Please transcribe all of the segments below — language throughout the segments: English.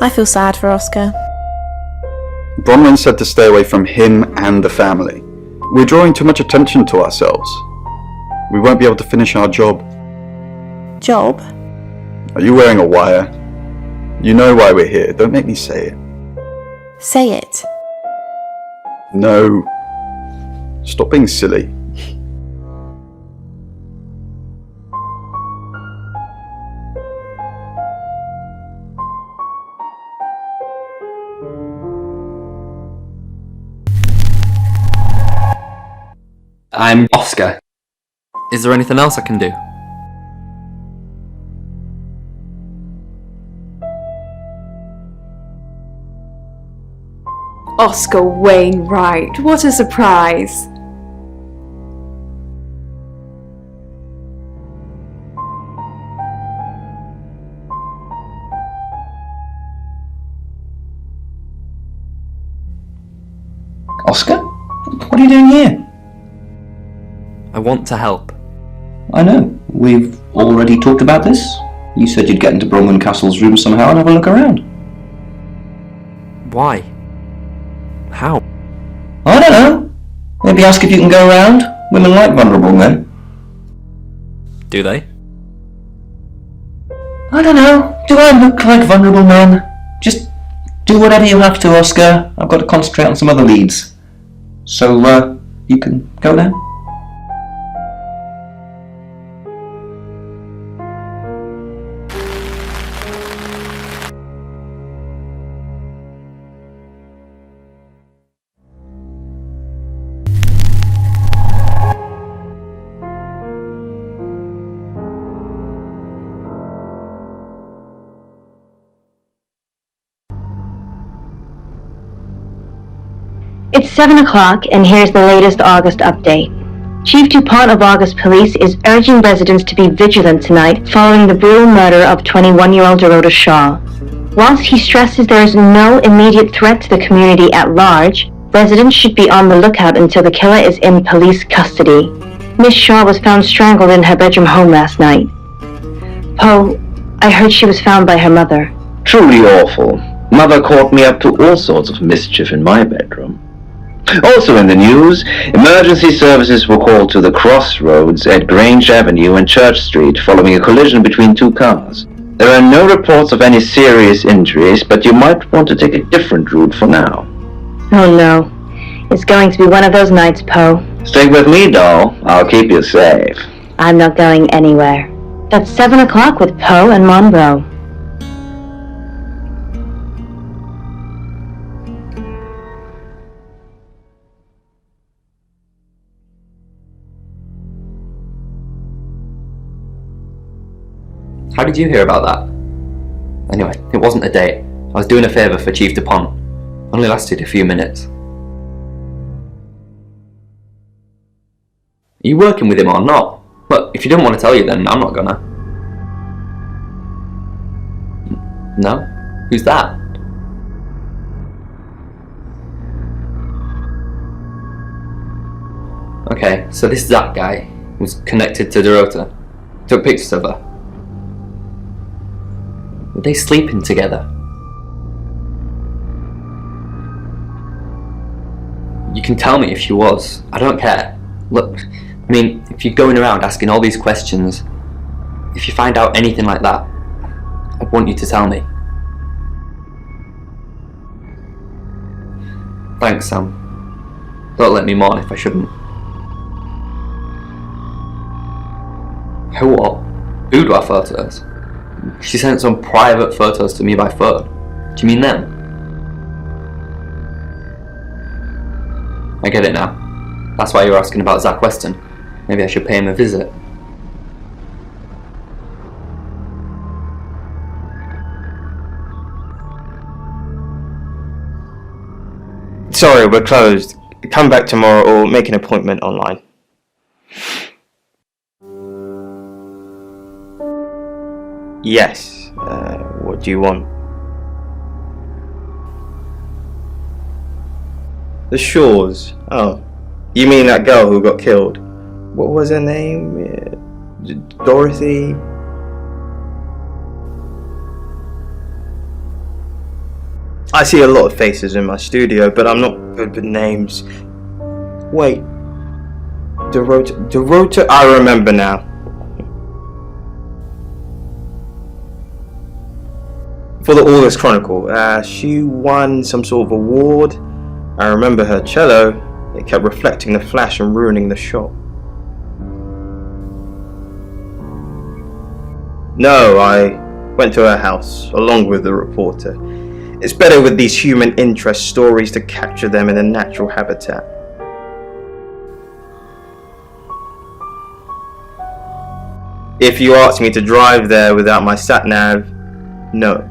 I feel sad for Oscar. Bronwyn said to stay away from him and the family. We're drawing too much attention to ourselves. We won't be able to finish our job. Job? Are you wearing a wire? You know why we're here. Don't make me say it. Say it. No. Stop being silly. I'm Oscar. Is there anything else I can do? Oscar Wainwright, what a surprise! Oscar? What are you doing here? I want to help. I know. We've already talked about this. You said you'd get into Bronwyn Castle's room somehow and have a look around. Why? How? I don't know. Maybe ask if you can go around. Women like vulnerable men. Do they? I don't know. Do I look like vulnerable men? Just do whatever you have to, Oscar. I've got to concentrate on some other leads. So, you can go now. It's 7 o'clock, and here's the latest August update. Chief DuPont of August Police is urging residents to be vigilant tonight following the brutal murder of 21-year-old Dorota Shaw. Whilst he stresses there is no immediate threat to the community at large, residents should be on the lookout until the killer is in police custody. Miss Shaw was found strangled in her bedroom home last night. Poe, I heard she was found by her mother. Truly awful. Mother caught me up to all sorts of mischief in my bedroom. Also in the news, emergency services were called to the crossroads at Grange Avenue and Church Street following a collision between two cars. There are no reports of any serious injuries, but you might want to take a different route for now. Oh no. It's going to be one of those nights, Poe. Stick with me, doll. I'll keep you safe. I'm not going anywhere. That's 7 o'clock with Poe and Monroe. How did you hear about that? Anyway, it wasn't a date. I was doing a favour for Chief DuPont. Only lasted a few minutes. Are you working with him or not? Look, if you don't want to tell you, then I'm not gonna. No? Who's that? Okay, so this Zach guy was connected to Dorota. Took pictures of her. Were they sleeping together? You can tell me if she was. I don't care. Look, I mean, if you're going around asking all these questions, if you find out anything like that, I want you to tell me. Thanks, Sam. Don't let me mourn if I shouldn't. What? Boudoir photos? She sent some private photos to me by phone. Do you mean them? I get it now. That's why you were asking about Zach Weston. Maybe I should pay him a visit. Sorry, we're closed. Come back tomorrow or make an appointment online. Yes. What do you want? The Shaws. Oh. You mean that girl who got killed? What was her name? Dorothy? I see a lot of faces in my studio, but I'm not good with names. Wait. Dorota, I remember now. For the August Chronicle, she won some sort of award. I remember her cello. It kept reflecting the flash and ruining the shot. No, I went to her house, along with the reporter. It's better with these human interest stories to capture them in a natural habitat. If you ask me to drive there without my sat-nav, no.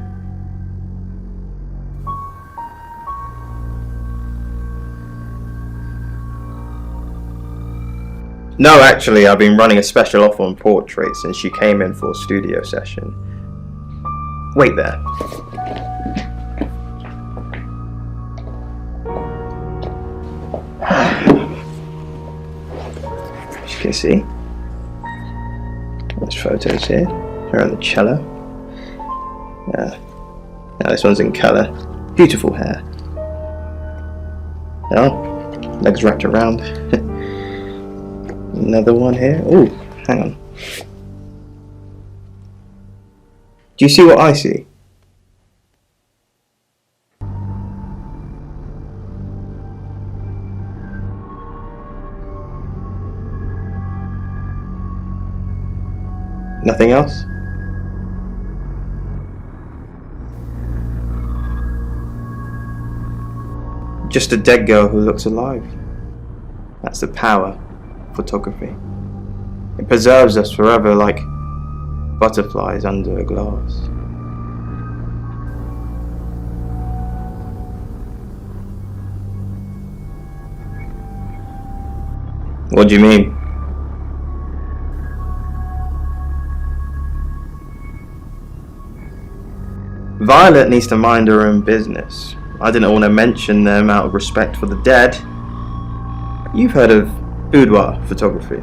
No, actually, I've been running a special offer on portraits since she came in for a studio session. Wait there. As you can see, there's photos here. Her on the cello. Now this one's in colour. Beautiful hair. Oh, legs wrapped around. Another one here. Oh, hang on. Do you see what I see? Nothing else? Just a dead girl who looks alive. That's the power of photography. It preserves us forever like butterflies under a glass. What do you mean? Violet needs to mind her own business. I didn't want to mention them out of respect for the dead. You've heard of boudoir photography.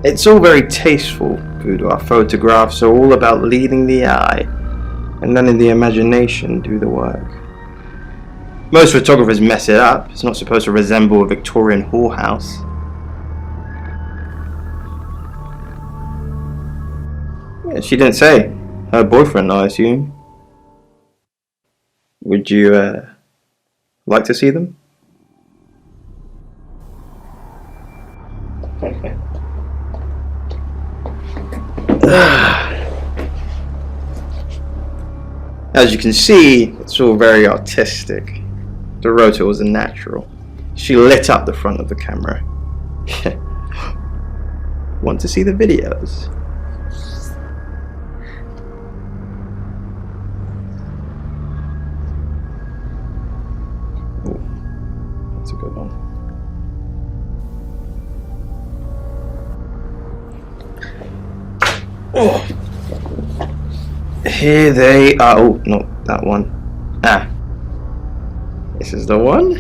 It's all very tasteful. Boudoir photographs are all about leading the eye and letting the imagination do the work. Most photographers mess it up. It's not supposed to resemble a Victorian whorehouse. Yeah, she didn't say. Her boyfriend, I assume. Would you like to see them? As you can see, it's all very artistic. Dorota was a natural. She lit up the front of the camera. Want to see the videos? Oh, that's a good one. Oh. Here they are. Oh, not that one. This is the one.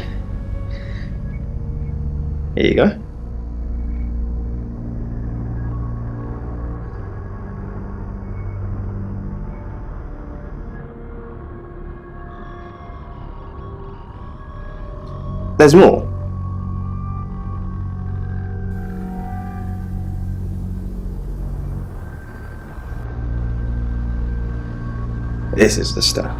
Here you go. There's more. This is the stuff.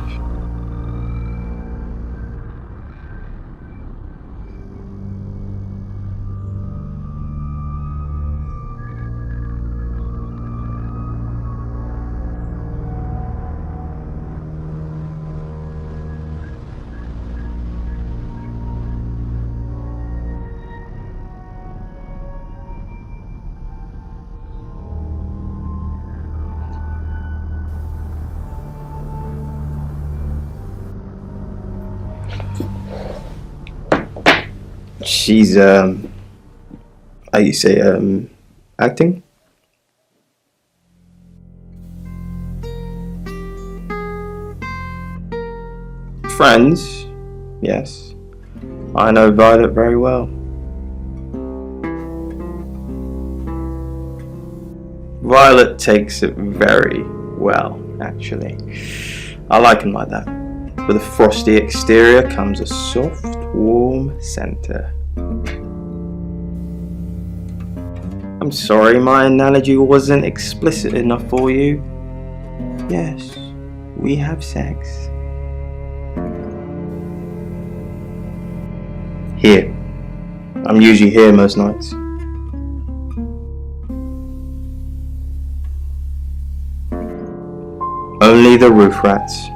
She's how you say acting? Friends, yes. I know Violet very well. Violet takes it very well. actually. I like them like that. With a frosty exterior comes a soft, warm centre. I'm sorry my analogy wasn't explicit enough for you. Yes, we have sex. Here. I'm usually here most nights. Only the roof rats.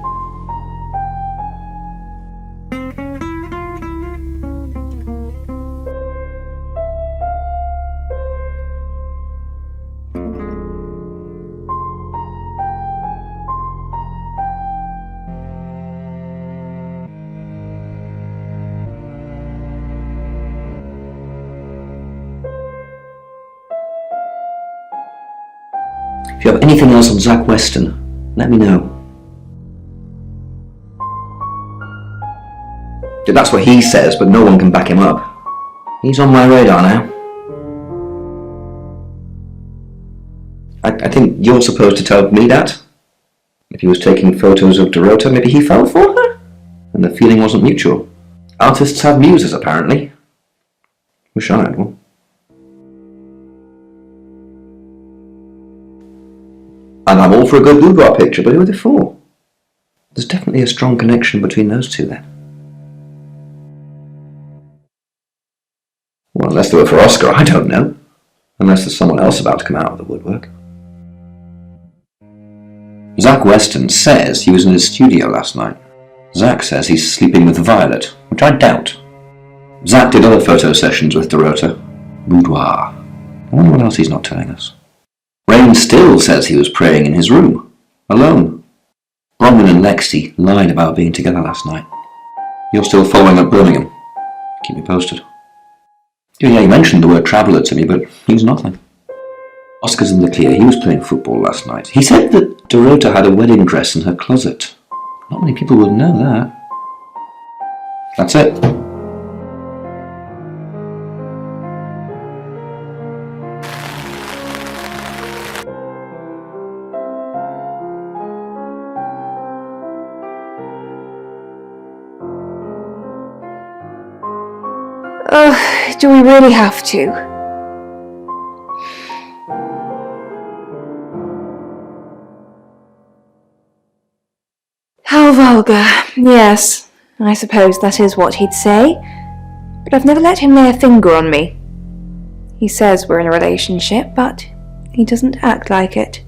If you have anything else on Zach Weston, let me know. That's what he says, but no one can back him up. He's on my radar now. I think you're supposed to tell me that. If he was taking photos of Dorota, maybe he fell for her? And the feeling wasn't mutual. Artists have muses, apparently. Wish I had one. And I'm all for a good boudoir picture, but who are they for? There's definitely a strong connection between those two then. Well, unless they were for Oscar, I don't know. Unless there's someone else about to come out of the woodwork. Zach Weston says he was in his studio last night. Zach says he's sleeping with Violet, which I doubt. Zach did other photo sessions with Dorota. Boudoir. I wonder what else he's not telling us. Rain still says he was praying in his room, alone. Bronwyn and Lexi lied about being together last night. You're still following up Birmingham. Keep me posted. Yeah, you mentioned the word traveller to me, but he's nothing. Oscar's in the clear. He was playing football last night. He said that Dorota had a wedding dress in her closet. Not many people would know that. That's it. Oh, do we really have to? How vulgar. Yes, I suppose that is what he'd say. But I've never let him lay a finger on me. He says we're in a relationship, but he doesn't act like it.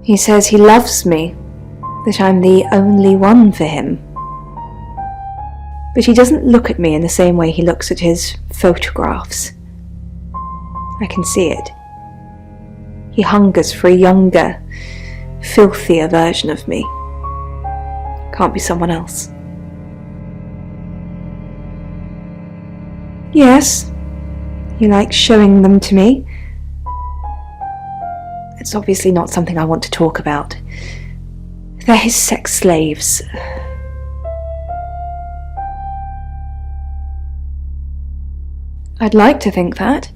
He says he loves me, that I'm the only one for him. But he doesn't look at me in the same way he looks at his photographs. I can see it. He hungers for a younger, filthier version of me. Can't be someone else. Yes, he likes showing them to me. It's obviously not something I want to talk about. They're his sex slaves. I'd like to think that.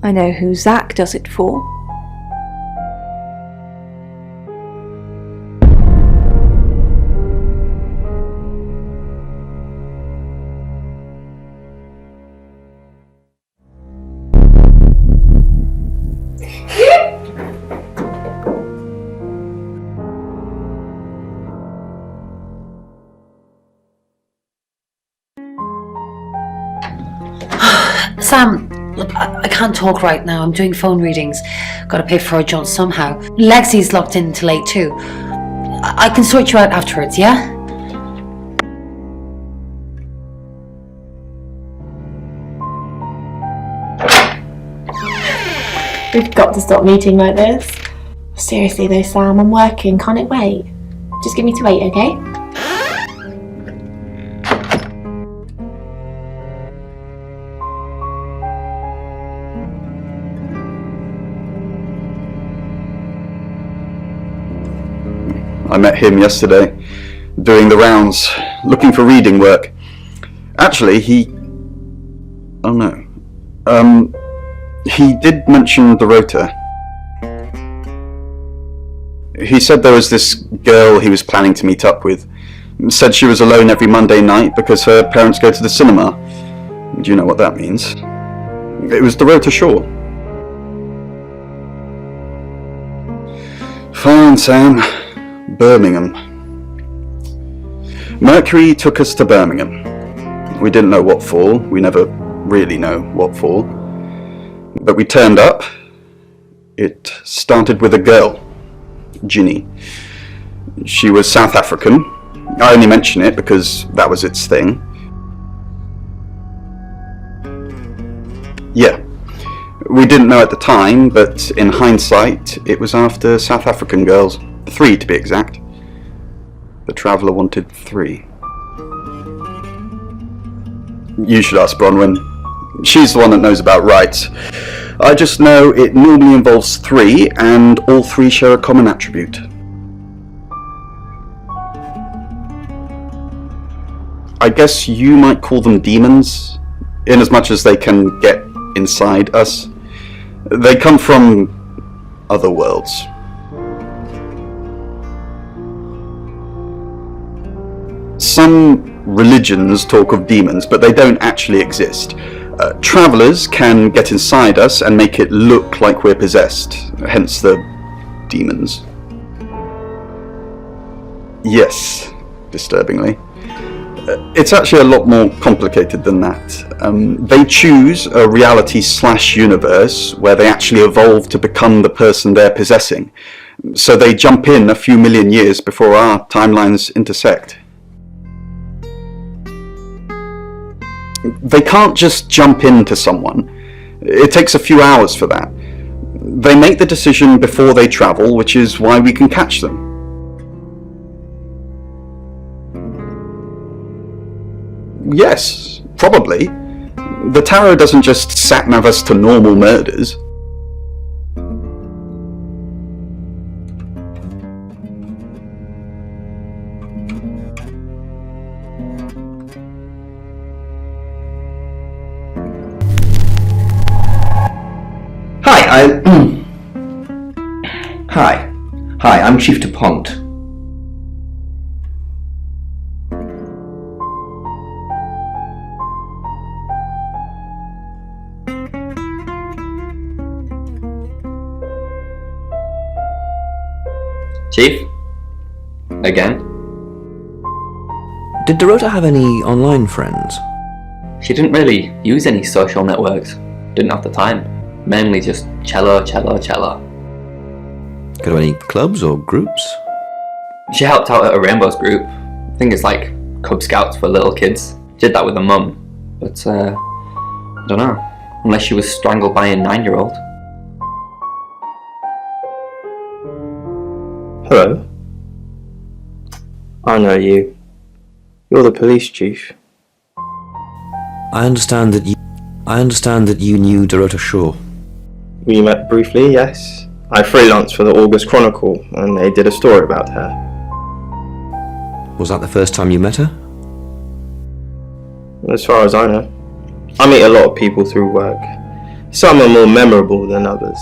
I know who Zach does it for. Sam, look, I can't talk right now. I'm doing phone readings. Gotta pay for a job somehow. Lexi's locked in till 8 too. I can sort you out afterwards, yeah? We've got to stop meeting like this. Seriously though, Sam, I'm working. Can't it wait? Just give me to 8, okay? I met him yesterday, doing the rounds, looking for reading work. Actually, oh no, He did mention Dorota. He said there was this girl he was planning to meet up with. Said she was alone every Monday night because her parents go to the cinema. Do you know what that means? It was Dorota Shaw. Fine, Sam. Birmingham. Mercury took us to Birmingham. We didn't know what for. We never really know what for. But we turned up. It started with a girl, Ginny. She was South African. I only mention it because that was its thing. Yeah. We didn't know at the time, but in hindsight, it was after South African girls. 3 to be exact. The Traveller wanted 3. You should ask Bronwyn. She's the one that knows about rights. I just know it normally involves 3, and all 3 share a common attribute. I guess you might call them demons, in as much as they can get inside us. They come from other worlds. Some religions talk of demons, but they don't actually exist. Travellers can get inside us and make it look like we're possessed, hence the demons. Yes, disturbingly. It's actually a lot more complicated than that. They choose a reality/universe where they actually evolve to become the person they're possessing. So they jump in a few million years before our timelines intersect. They can't just jump into someone. It takes a few hours for that. They make the decision before they travel, which is why we can catch them. Yes, probably. The tarot doesn't just sat-nav us to normal murders. Hi, I'm Chief DuPont. Chief? Again? Did Dorota have any online friends? She didn't really use any social networks. Didn't have the time. Mainly just cello. Go to any clubs or groups? She helped out at a Rainbows group. I think it's like Cub Scouts for little kids. Did that with her mum. But, I don't know. Unless she was strangled by a 9-year-old. Hello. I know you. You're the police chief. I understand that you knew Dorota Shaw. We met briefly, yes. I freelanced for the August Chronicle, and they did a story about her. Was that the first time you met her? As far as I know. I meet a lot of people through work. Some are more memorable than others.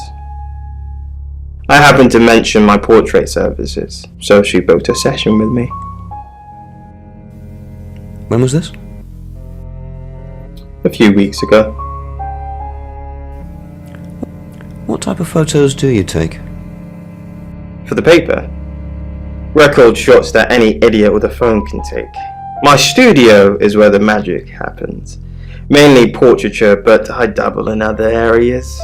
I happened to mention my portrait services, so she booked a session with me. When was this? A few weeks ago. What type of photos do you take? For the paper? Record shots that any idiot with a phone can take. My studio is where the magic happens. Mainly portraiture, but I dabble in other areas.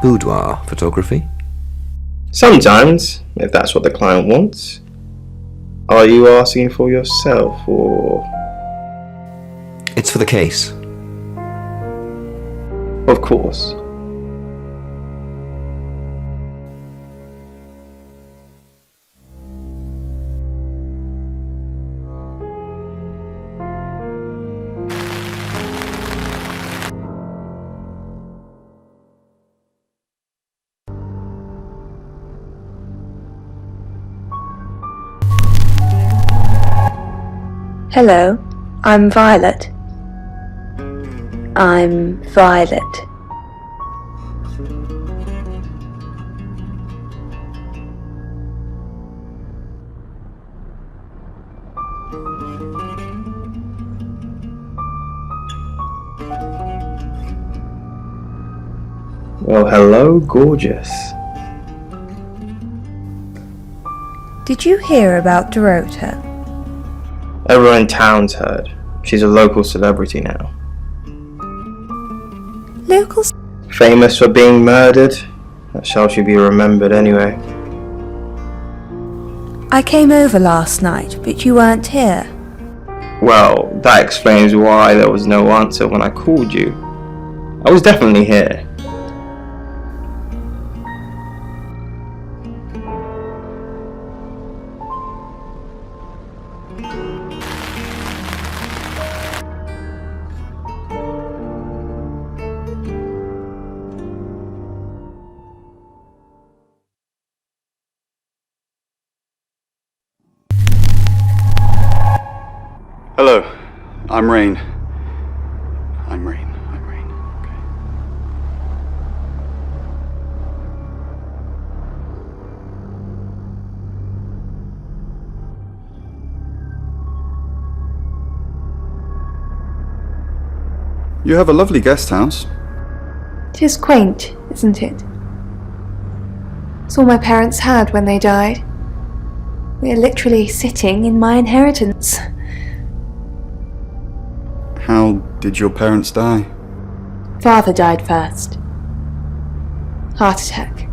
Boudoir photography? Sometimes, if that's what the client wants. Are you asking for yourself, or...? It's for the case. Of course. Hello, I'm Violet. I'm Violet. Well, hello, gorgeous. Did you hear about Dorota? Everyone in town's heard. She's a local celebrity now. Locals? Famous for being murdered. That's how she'll be remembered anyway. I came over last night, but you weren't here. Well, that explains why there was no answer when I called you. I was definitely here. Hello, I'm Rain. I'm Rain. Okay. You have a lovely guest house. It is quaint, isn't it? It's all my parents had when they died. We are literally sitting in my inheritance. How did your parents die? Father died first. Heart attack.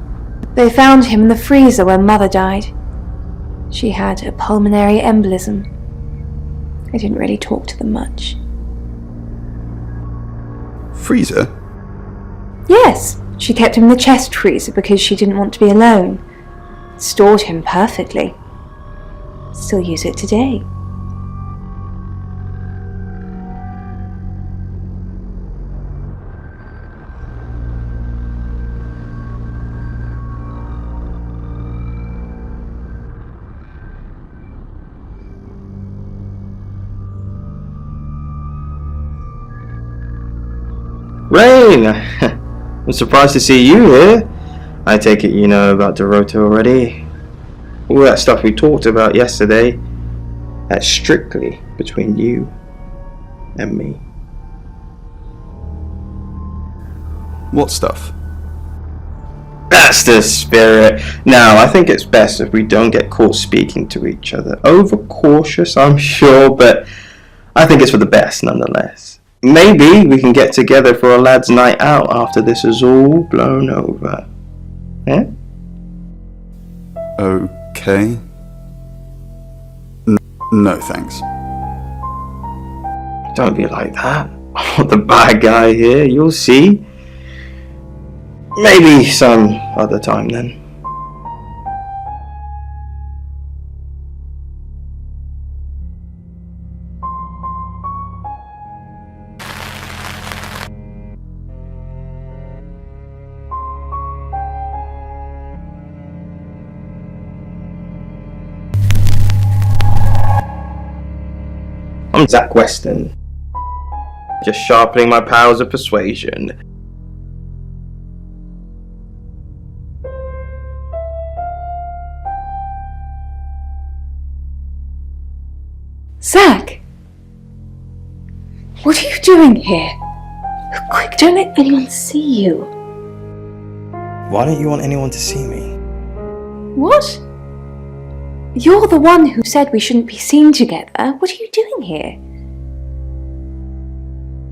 They found him in the freezer when Mother died. She had a pulmonary embolism. I didn't really talk to them much. Freezer? Yes, she kept him in the chest freezer because she didn't want to be alone. Stored him perfectly. Still use it today. Rain! I'm surprised to see you here. I take it you know about Dorota already. All that stuff we talked about yesterday, that's strictly between you and me. What stuff? That's the spirit. Now, I think it's best if we don't get caught speaking to each other. Overcautious, I'm sure, but I think it's for the best nonetheless. Maybe we can get together for a lad's night out after this is all blown over. Yeah? Okay. No, thanks. Don't be like that. I'm not the bad guy here, you'll see. Maybe some other time then. I'm Zach Weston. Just sharpening my powers of persuasion. Zach! What are you doing here? Quick, don't let anyone see you. Why don't you want anyone to see me? What? You're the one who said we shouldn't be seen together. What are you doing here?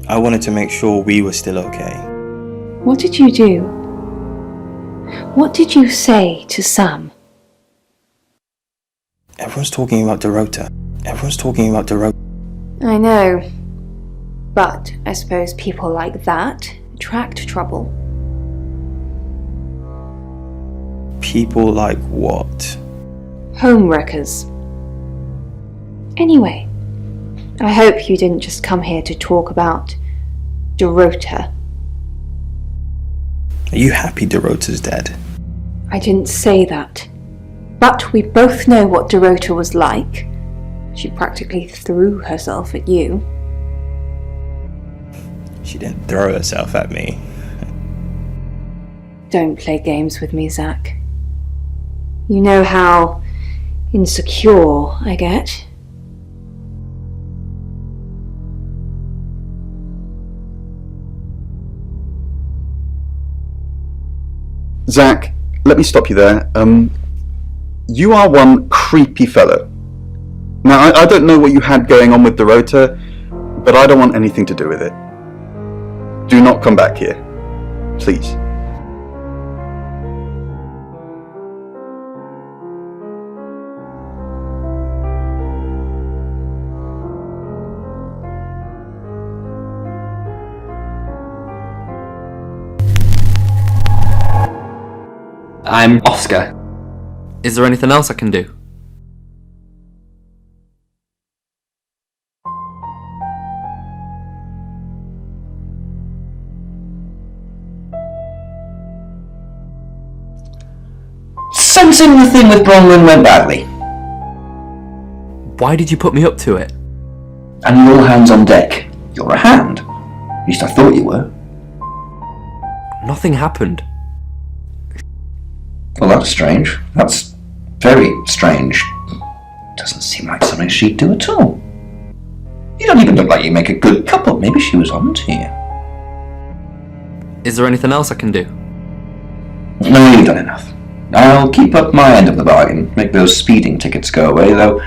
I wanted to make sure we were still okay. What did you do? What did you say to Sam? Everyone's talking about Dorota. Everyone's talking about Dorota. I know. But I suppose people like that attract trouble. People like what? Homewreckers. Anyway, I hope you didn't just come here to talk about Dorota. Are you happy Dorota's dead? I didn't say that. But we both know what Dorota was like. She practically threw herself at you. She didn't throw herself at me. Don't play games with me, Zach. You know how insecure I get. Zach, let me stop you there. You are one creepy fellow. Now, I don't know what you had going on with Dorota, but I don't want anything to do with it. Do not come back here. Please. I'm Oscar. Is there anything else I can do? Sensing the thing with Bronwyn went badly. Why did you put me up to it? And you're all hands on deck. You're a hand. At least I thought you were. Nothing happened. Well, that's strange. That's very strange. Doesn't seem like something she'd do at all. You don't even look like you make a good couple. Maybe she was on to you. Is there anything else I can do? No, you've done enough. I'll keep up my end of the bargain, make those speeding tickets go away, though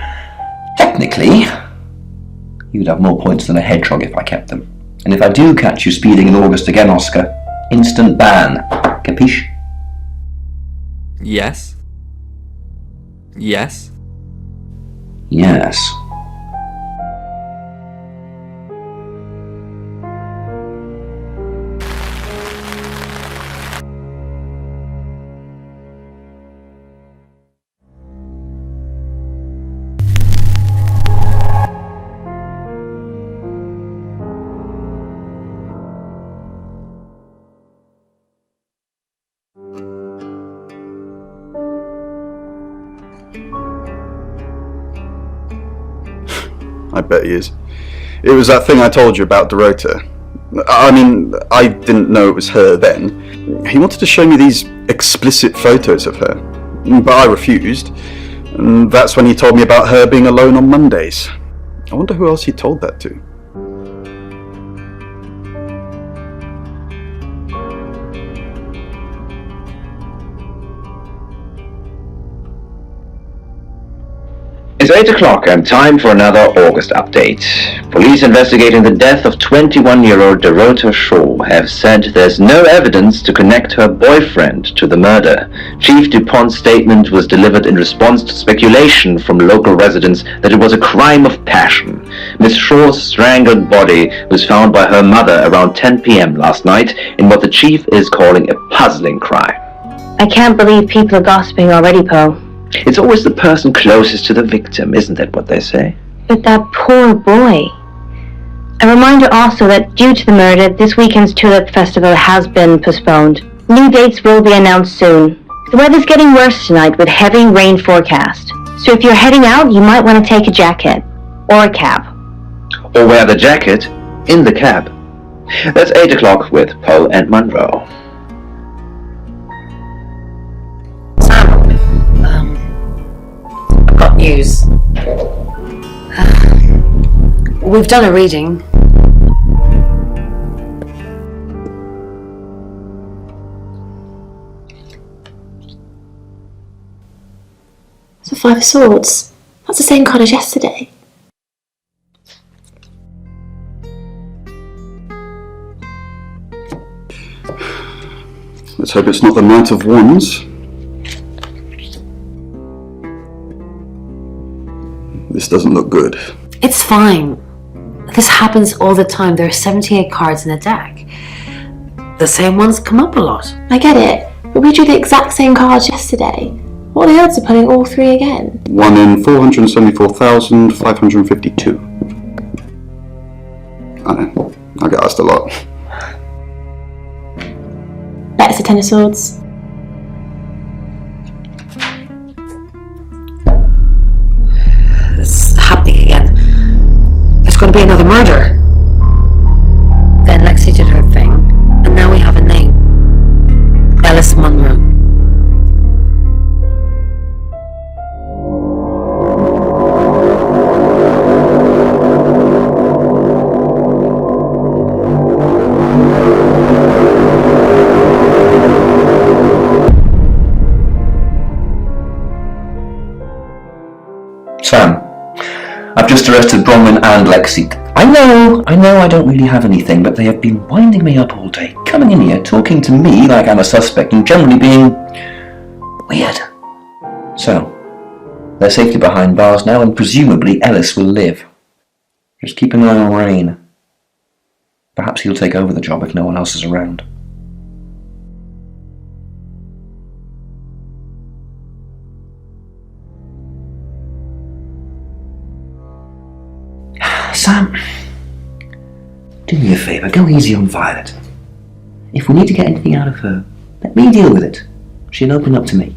technically you'd have more points than a hedgehog if I kept them. And if I do catch you speeding in August again, Oscar, instant ban. Capiche? Yes. Yes. Yes. I bet he is. It was that thing I told you about Dorota. I mean, I didn't know it was her then. He wanted to show me these explicit photos of her, but I refused. And that's when he told me about her being alone on Mondays. I wonder who else he told that to. It's 8 o'clock and time for another August update. Police investigating the death of 21-year-old Dorota Shaw have said there's no evidence to connect her boyfriend to the murder. Chief DuPont's statement was delivered in response to speculation from local residents that it was a crime of passion. Miss Shaw's strangled body was found by her mother around 10 p.m. last night in what the chief is calling a puzzling crime. I can't believe people are gossiping already, Poe. It's always the person closest to the victim, isn't that what they say? But that poor boy. A reminder also that due to the murder, this weekend's Tulip Festival has been postponed. New dates will be announced soon. The weather's getting worse tonight with heavy rain forecast. So if you're heading out, you might want to take a jacket. Or a cab. Or wear the jacket in the cab. That's 8 o'clock with Poe and Monroe. I've got news. We've done a reading. The Five of Swords. That's the same card as yesterday. Let's hope it's not the Knight of Wands. This doesn't look good. It's fine. This happens all the time. There are 78 cards in a deck. The same ones come up a lot. I get it, but we drew the exact same cards yesterday. What are the odds of pulling all three again? 1 in 474,552. I know, I get asked a lot. That's the Ten of Swords. It's happening again. There's going to be another murder. Then Lexi Sam, I've just arrested Bronwyn and Lexi. I know I don't really have anything, but they have been winding me up all day, coming in here, talking to me like I'm a suspect, and generally being weird. So, they're safely behind bars now, and presumably Ellis will live. Just keep an eye on Rain. Perhaps he'll take over the job if no one else is around. Sam, do me a favour, go easy on Violet. If we need to get anything out of her, let me deal with it. She'll open up to me.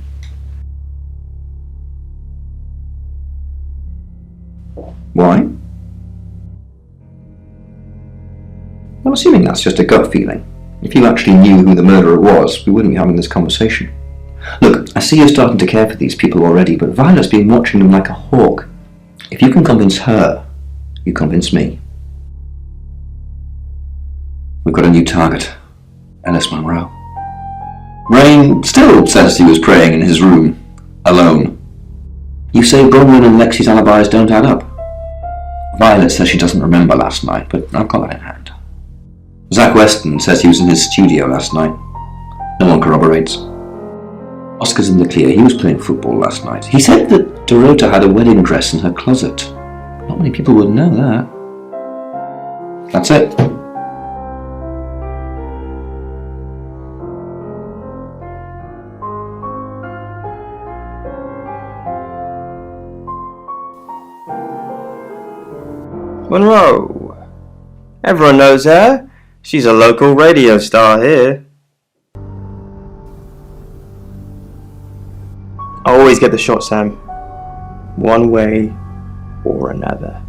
Why? I'm assuming that's just a gut feeling. If you actually knew who the murderer was, we wouldn't be having this conversation. Look, I see you're starting to care for these people already, but Violet's been watching them like a hawk. If you can convince her, you convince me. We've got a new target. Ellis Monroe. Rain still says he was praying in his room, alone. You say Bronwyn and Lexi's alibis don't add up. Violet says she doesn't remember last night, but I've got that in hand. Zach Weston says he was in his studio last night. No one corroborates. Oscar's in the clear. He was playing football last night. He said that Dorota had a wedding dress in her closet. Not many people would know that. That's it. Monroe. Everyone knows her. She's a local radio star here. I always get the shot, Sam. One way or another.